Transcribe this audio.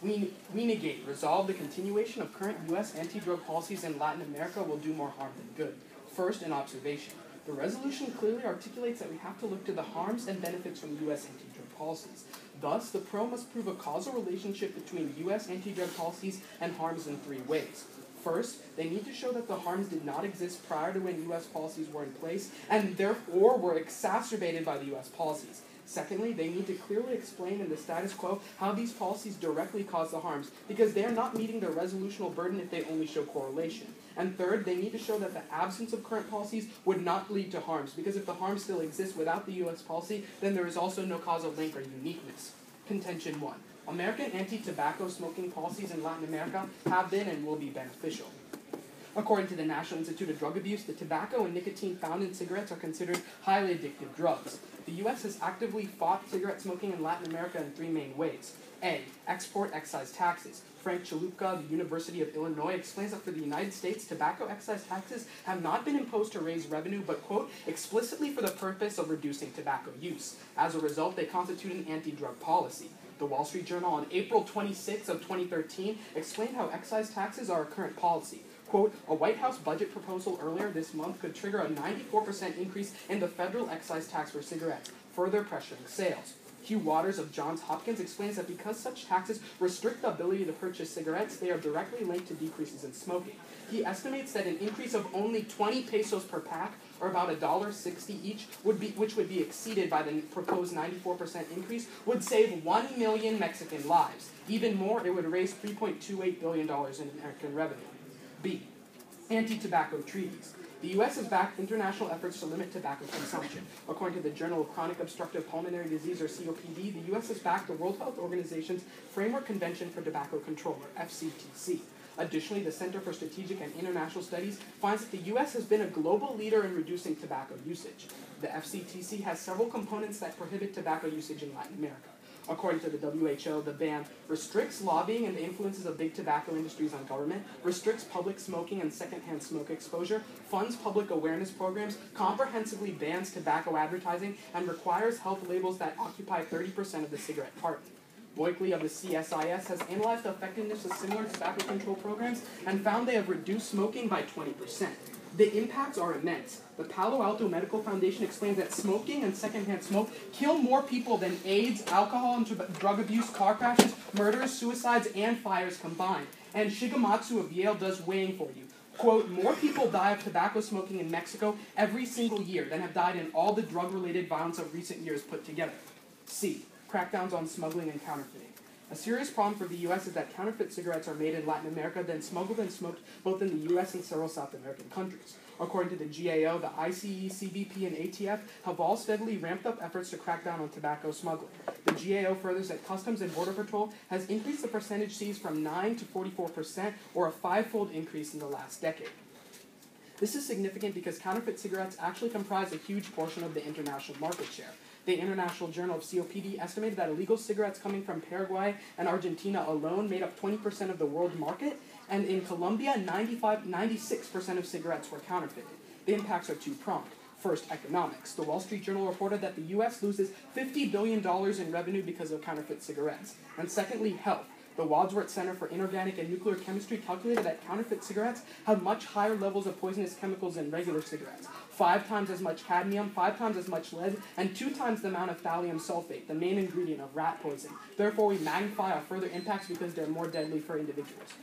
We negate, resolve the continuation of current U.S. anti-drug policies in Latin America will do more harm than good. First, an observation. The resolution clearly articulates that we have to look to the harms and benefits from U.S. anti-drug policies. Thus, the pro must prove a causal relationship between U.S. anti-drug policies and harms in three ways. First, they need to show that the harms did not exist prior to when U.S. policies were in place and therefore were exacerbated by the U.S. policies. Secondly, they need to clearly explain in the status quo how these policies directly cause the harms, because they are not meeting their resolutional burden if they only show correlation. And third, they need to show that the absence of current policies would not lead to harms, because if the harms still exist without the U.S. policy, then there is also no causal link or uniqueness. Contention 1. American anti-tobacco smoking policies in Latin America have been and will be beneficial. According to the National Institute of Drug Abuse, the tobacco and nicotine found in cigarettes are considered highly addictive drugs. The U.S. has actively fought cigarette smoking in Latin America in three main ways. A. Export excise taxes. Frank Chalupka, the University of Illinois, explains that for the United States, tobacco excise taxes have not been imposed to raise revenue, but, quote, explicitly for the purpose of reducing tobacco use. As a result, they constitute an anti-drug policy. The Wall Street Journal on April 26 of 2013 explained how excise taxes are a current policy. Quote, a White House budget proposal earlier this month could trigger a 94% increase in the federal excise tax for cigarettes, further pressuring sales. Hugh Waters of Johns Hopkins explains that because such taxes restrict the ability to purchase cigarettes, they are directly linked to decreases in smoking. He estimates that an increase of only 20 pesos per pack, or about $1.60 each, which would be exceeded by the proposed 94% increase, would save 1 million Mexican lives. Even more, it would raise $3.28 billion in American revenue. B. Anti-tobacco treaties. The U.S. has backed international efforts to limit tobacco consumption. According to the Journal of Chronic Obstructive Pulmonary Disease, or COPD, the U.S. has backed the World Health Organization's Framework Convention for Tobacco Control, or FCTC. Additionally, the Center for Strategic and International Studies finds that the U.S. has been a global leader in reducing tobacco usage. The FCTC has several components that prohibit tobacco usage in Latin America. According to the WHO, the ban restricts lobbying and the influences of big tobacco industries on government, restricts public smoking and secondhand smoke exposure, funds public awareness programs, comprehensively bans tobacco advertising, and requires health labels that occupy 30% of the cigarette carton. Boykley of the CSIS has analyzed the effectiveness of similar tobacco control programs and found they have reduced smoking by 20%. The impacts are immense. The Palo Alto Medical Foundation explains that smoking and secondhand smoke kill more people than AIDS, alcohol and drug abuse, car crashes, murders, suicides, and fires combined. And Shigematsu of Yale does weighing for you. Quote, more people die of tobacco smoking in Mexico every single year than have died in all the drug-related violence of recent years put together. C. Crackdowns on smuggling and counterfeiting. A serious problem for the U.S. is that counterfeit cigarettes are made in Latin America, then smuggled and smoked both in the U.S. and several South American countries. According to the GAO, the ICE, CBP, and ATF have all steadily ramped up efforts to crack down on tobacco smuggling. The GAO furthers that Customs and Border Patrol has increased the percentage seized from 9 to 44%, or a five-fold increase in the last decade. This is significant because counterfeit cigarettes actually comprise a huge portion of the international market share. The International Journal of COPD estimated that illegal cigarettes coming from Paraguay and Argentina alone made up 20% of the world market, and in Colombia, 96% of cigarettes were counterfeited. The impacts are two-pronged. First, economics. The Wall Street Journal reported that the U.S. loses $50 billion in revenue because of counterfeit cigarettes. And secondly, health. The Wadsworth Center for Inorganic and Nuclear Chemistry calculated that counterfeit cigarettes have much higher levels of poisonous chemicals than regular cigarettes. 5 times as much cadmium, 5 times as much lead, and 2 times the amount of thallium sulfate, the main ingredient of rat poison. Therefore, we magnify our further impacts because they're more deadly for individuals.